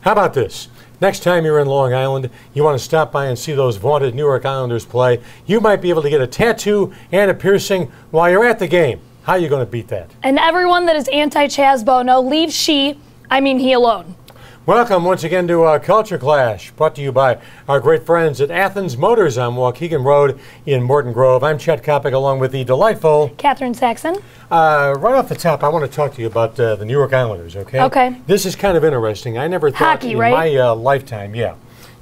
How about this? Next time you're in Long Island, you want to stop by and see those vaunted New York Islanders play, you might be able to get a tattoo and a piercing while you're at the game. How are you going to beat that? And everyone that is anti-Chaz Bono, leave he alone. Welcome once again to Culture Clash, brought to you by our great friends at Athens Motors on Waukegan Road in Morton Grove. I'm Chet Kopic, along with the delightful Catherine Saxon. Right off the top, I want to talk to you about the New York Islanders, okay? Okay. This is kind of interesting. I never thought hockey, in right? my lifetime, New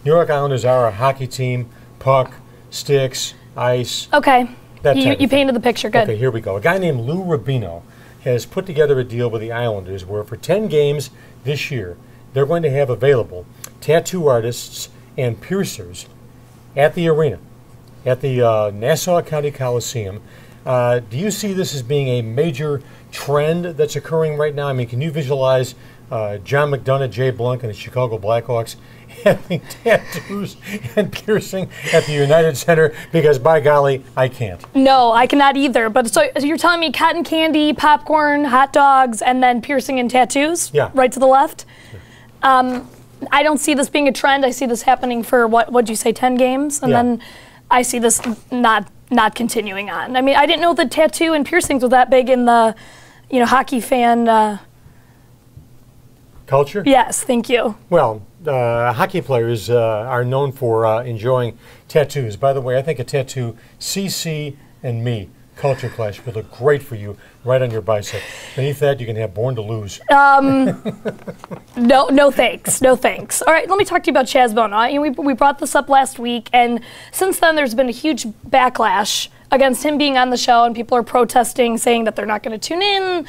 York Islanders are a hockey team, puck, sticks, ice. Okay. That You painted the picture, good. Okay, here we go. A guy named Lou Rubino has put together a deal with the Islanders where for 10 games this year, they're going to have available tattoo artists and piercers at the arena, at the Nassau County Coliseum. Do you see this as being a major trend that's occurring right now? I mean, can you visualize John McDonough, Jay Blunk, and the Chicago Blackhawks having tattoos and piercing at the United Center? Because, by golly, I can't. No, I cannot either. But so you're telling me cotton candy, popcorn, hot dogs, and then piercing and tattoos? Yeah. Right to the left? I don't see this being a trend. I see this happening for, what'd you say, 10 games? And then I see this not continuing on. I mean, I didn't know that tattoo and piercings were that big in the, hockey fan culture? Yes, thank you. Well, hockey players are known for enjoying tattoos. By the way, I think a tattoo, CC and me, Culture Clash, would look great for you right on your bicep. Beneath that, you can have Born to Lose. No thanks. No thanks. All right, let me talk to you about Chaz Bono. We brought this up last week, and since then there's been a huge backlash against him being on the show, and people are protesting, saying that they're not going to tune in.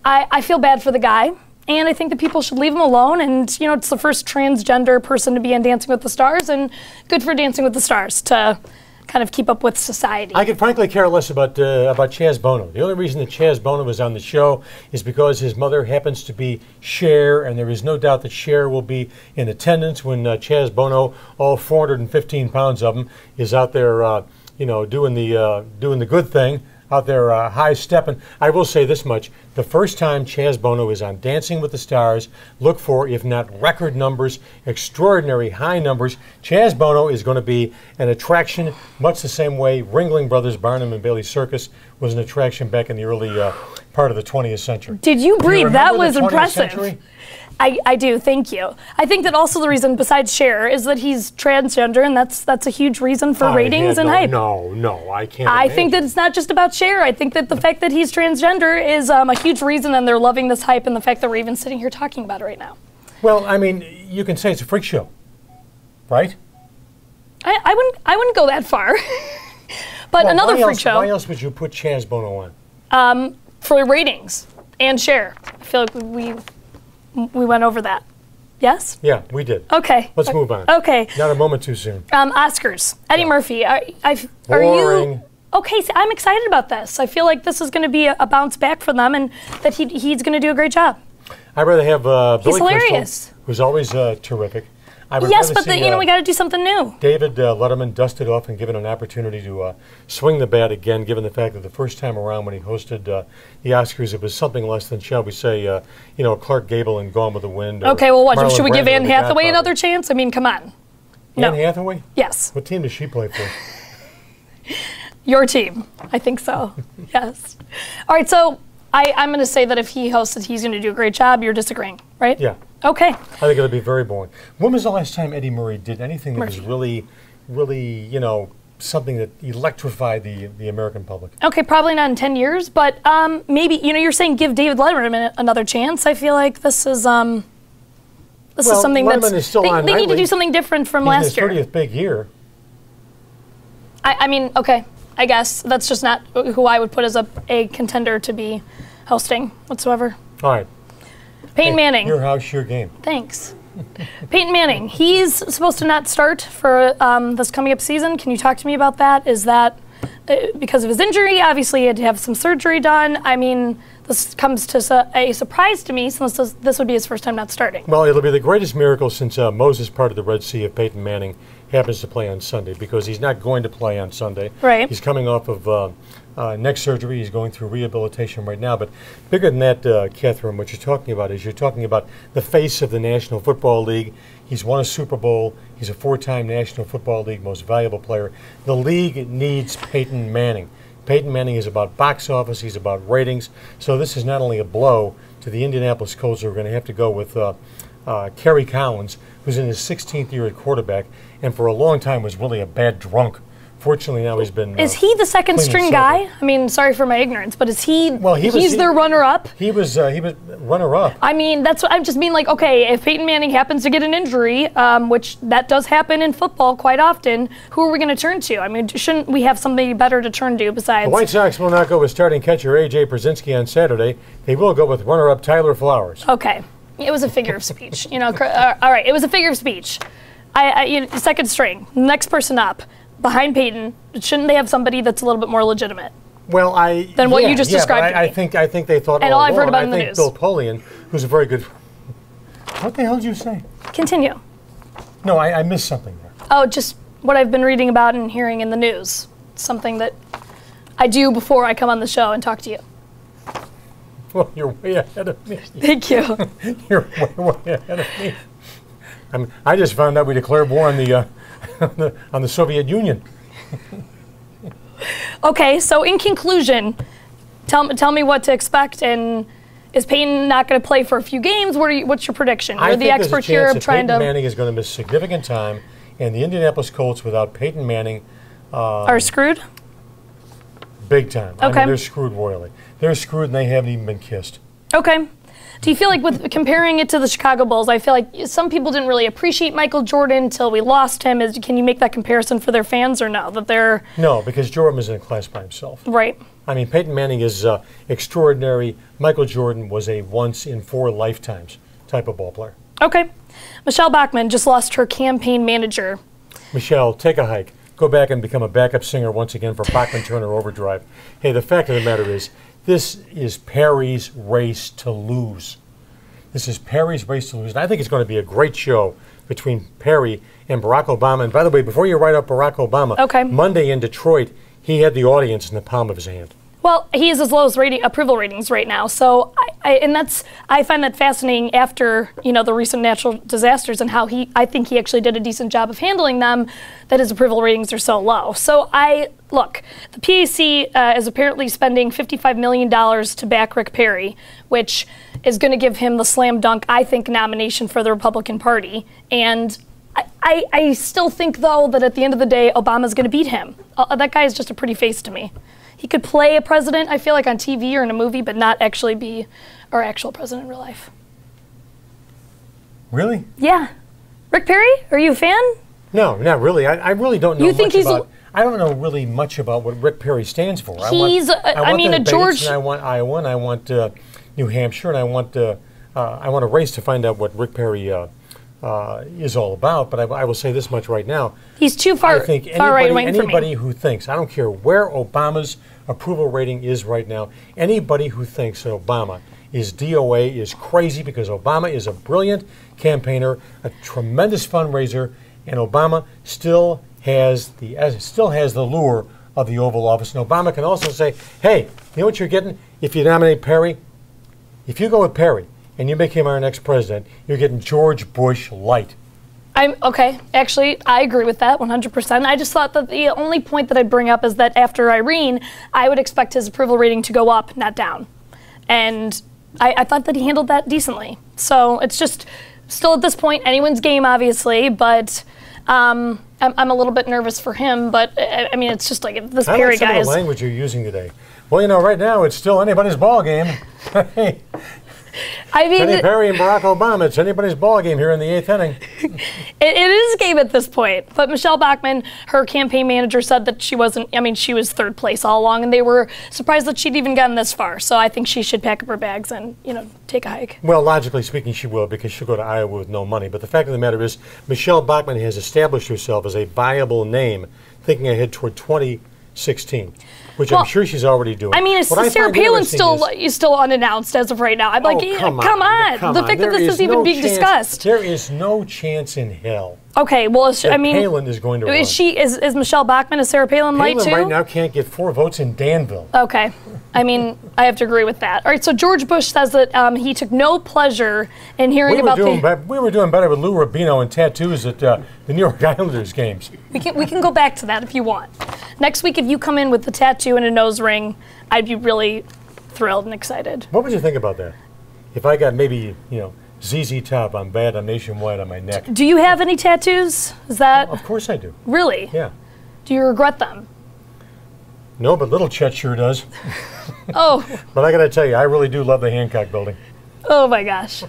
I feel bad for the guy, and I think that people should leave him alone. And, it's the first transgender person to be on Dancing with the Stars, and good for Dancing with the Stars to kind of keep up with society. I could frankly care less about Chaz Bono. The only reason that Chaz Bono was on the show is because his mother happens to be Cher, and there is no doubt that Cher will be in attendance when Chaz Bono, all 415 pounds of him, is out there, doing the good thing, out there high stepping. I will say this much: the first time Chaz Bono is on Dancing with the Stars, look for, if not record numbers, extraordinary high numbers. Chaz Bono is going to be an attraction, much the same way Ringling Brothers, Barnum and Bailey Circus was an attraction back in the early part of the 20th century. Did you breathe? That was impressive. Century? I do, thank you. I think that also the reason, besides Cher, is that he's transgender, and that's a huge reason for ratings and hype. No, I can't. I think that it's not just about Cher. I think that the fact that he's transgender is a huge reason, and they're loving this hype and the fact that we're even sitting here talking about it right now. Well, I mean, you can say it's a freak show, right? I wouldn't go that far. But another freak show. Why else would you put Chaz Bono on? For ratings and Cher. I feel like we went over that. Yes? Yeah, we did. Okay. Let's move on. Okay. Not a moment too soon. Oscars. Eddie Murphy. Are Boring. you? Okay, so I'm excited about this. I feel like this is going to be a bounce back for them, and that he's going to do a great job. I'd rather have Billy hilarious. Crystal, who's always terrific. Yes, but we got to do something new. David Letterman dusted off and given an opportunity to swing the bat again, given the fact that the first time around when he hosted the Oscars, it was something less than, shall we say, Clark Gable and Gone with the Wind. Okay, well, what? Marlon Should we give Brando Anne in The Hathaway Godfather. another chance? I mean, come on. Anne Hathaway? Yes. What team does she play for? Your team. I think so. Yes. All right, so I'm going to say that if he hosts it, he's going to do a great job. You're disagreeing, right? Yeah. Okay. I think it'll be very boring. When was the last time Eddie Murray did anything that was really, something that electrified the American public? Okay, probably not in 10 years, but maybe, you're saying give David Letterman another chance. I feel like this is something Letterman is still on they need to nightly. do something different from He's last in year. his 30th big year. I mean, okay, I guess that's just not who I would put as a contender to be hosting whatsoever. All right. Peyton Manning. Your house, your game. Thanks. Peyton Manning, he's supposed to not start for this coming up season. Can you talk to me about that? Is that because of his injury? Obviously, he had to have some surgery done. I mean, this comes to a surprise to me since this would be his first time not starting. Well, it'll be the greatest miracle since Moses parted the Red Sea if Peyton Manning happens to play on Sunday, because he's not going to play on Sunday. Right. He's coming off of neck surgery. He's going through rehabilitation right now. But bigger than that, Catherine, what you're talking about is you're talking about the face of the National Football League. He's won a Super Bowl. He's a 4-time National Football League most valuable player. The league needs Peyton Manning. Peyton Manning is about box office. He's about ratings. So this is not only a blow to the Indianapolis Colts, who are going to have to go with Kerry Collins, who's in his 16th year at quarterback, and for a long time was really a bad drunk. Fortunately, now he's been. Is he the second string guy? I mean, sorry for my ignorance, but is he? Well, he's their runner-up. He was runner-up. I mean, that's what I just mean. Like, okay, if Peyton Manning happens to get an injury, which that does happen in football quite often, who are we going to turn to? I mean, shouldn't we have somebody better to turn to besides? The White Sox will not go with starting catcher A.J. Pierzynski on Saturday. They will go with runner-up Tyler Flowers. Okay, it was a figure of speech. All right, it was a figure of speech. Second string, next person up. Behind Peyton, shouldn't they have somebody that's a little bit more legitimate? Well, than what you just described. I think they thought. And all I've heard about in the news. Bill Polian, who's a very good. What the hell did you say? Continue. No, I missed something there. Oh, just what I've been reading about and hearing in the news. Something that I do before I come on the show and talk to you. Well, you're way ahead of me. Thank you. You're way ahead of me. I just found out we declared war on the. On the Soviet Union. Okay, so in conclusion, tell me what to expect. And is Peyton not going to play for a few games? What's your prediction? You're the expert here of trying to. Peyton Manning is going to miss significant time, and the Indianapolis Colts without Peyton Manning are screwed. Big time. Okay. I mean, they're screwed royally. They're screwed, and they haven't even been kissed. Okay. Do you feel like with comparing it to the Chicago Bulls, I feel like some people didn't really appreciate Michael Jordan until we lost him. Can you make that comparison for their fans or no? No, because Jordan was in a class by himself. Right. I mean, Peyton Manning is extraordinary. Michael Jordan was a once-in-4 lifetimes type of ball player. Okay. Michelle Bachmann just lost her campaign manager. Michelle, take a hike. Go back and become a backup singer once again for Bachman Turner Overdrive. Hey, the fact of the matter is, this is Perry's race to lose. This is Perry's race to lose. And I think it's going to be a great show between Perry and Barack Obama. And by the way, before you write up Barack Obama, Monday in Detroit, he had the audience in the palm of his hand. Well, he is his lowest approval ratings right now. So, I find that fascinating after the recent natural disasters and how I think he actually did a decent job of handling them. That his approval ratings are so low. So look, the PAC is apparently spending $55 million to back Rick Perry, which is going to give him the slam dunk, I think, nomination for the Republican Party. And I still think, though, that at the end of the day, Obama's going to beat him. That guy is just a pretty face to me. He could play a president, I feel like, on TV or in a movie, but not actually be our actual president in real life. Really? Yeah. Rick Perry, are you a fan? No, not really. I really don't know I don't know really much about what Rick Perry stands for. I want George. And I want Iowa, and I want New Hampshire, and I want a race to find out what Rick Perry is all about. But I will say this much right now. He's too far right wing for me. Anybody who thinks, I don't care where Obama's approval rating is right now, anybody who thinks that Obama is DOA is crazy, because Obama is a brilliant campaigner, a tremendous fundraiser, and Obama still has the lure of the Oval Office. And Obama can also say, hey, you know what you're getting if you nominate Perry? If you go with Perry and you make him our next president, you're getting George Bush light. Okay. Actually, I agree with that 100%. I just thought that the only point that I'd bring up is that after Irene, I would expect his approval rating to go up, not down. And I thought that he handled that decently. So it's just still at this point anyone's game, obviously, but I'm a little bit nervous for him. But I mean, it's just like this Perry guy is. The language you're using today. Well, right now it's still anybody's ball game. I mean, Perry and Barack Obama, it's anybody's ball game here in the 8th inning. It is a game at this point. But Michelle Bachmann, her campaign manager, said that she wasn't, she was third place all along, and they were surprised that she'd even gotten this far. So I think she should pack up her bags and, take a hike. Well, logically speaking, she will, because she'll go to Iowa with no money. But the fact of the matter is, Michelle Bachmann has established herself as a viable name, thinking ahead toward 2016. Which I'm sure she's already doing. Sarah Palin's still unannounced as of right now. I'm come on. The fact that this is even being discussed. There is no chance in hell Okay, well, I mean, Palin is going to run. Is Michelle Bachmann, is Sarah Palin light Palin too? right now can't get 4 votes in Danville. Okay. I mean, I have to agree with that. All right, so George Bush says that he took no pleasure in hearing about we were doing better with Lou Rubino and tattoos at the New York Islanders games. We can go back to that if you want. Next week, if you come in with the tattoo and a nose ring, I'd be really thrilled and excited. What would you think about that? If I got maybe, ZZ Top on Bad on Nationwide on my neck. Do you have any tattoos? Is that... Of course I do. Really? Yeah. Do you regret them? No, but little Chet sure does. Oh. But I got to tell you, I really do love the Hancock Building. Oh my gosh.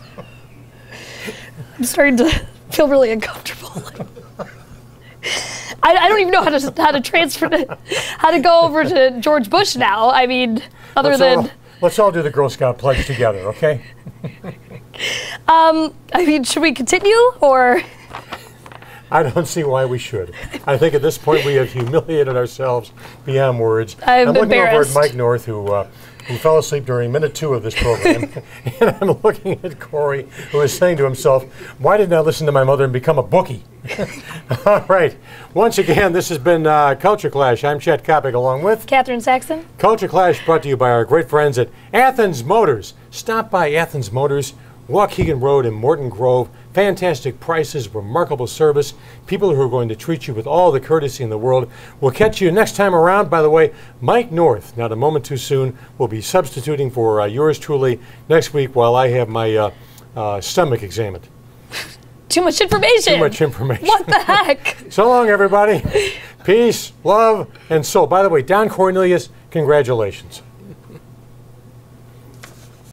I'm starting to feel really uncomfortable. I don't even know how to transfer how to go over to George Bush now. I mean, let's all do the Girl Scout pledge together, okay? I mean, should we continue or? I don't see why we should. I think at this point we have humiliated ourselves beyond words. I'm looking embarrassed. over at Mike North, who fell asleep during minute 2 of this program, and I'm looking at Corey, who is saying to himself, "Why didn't I listen to my mother and become a bookie?" All right. Once again, this has been Culture Clash. I'm Chet Kopic, along with Catherine Saxon. Culture Clash brought to you by our great friends at Athens Motors. Stop by Athens Motors, Waukegan Road in Morton Grove. Fantastic prices, remarkable service, people who are going to treat you with all the courtesy in the world. We'll catch you next time around. By the way, Mike North, not a moment too soon, will be substituting for yours truly next week while I have my stomach examined. Too much information. Too much information. What the heck? So long, everybody. Peace, love, and soul. By the way, Don Cornelius, congratulations.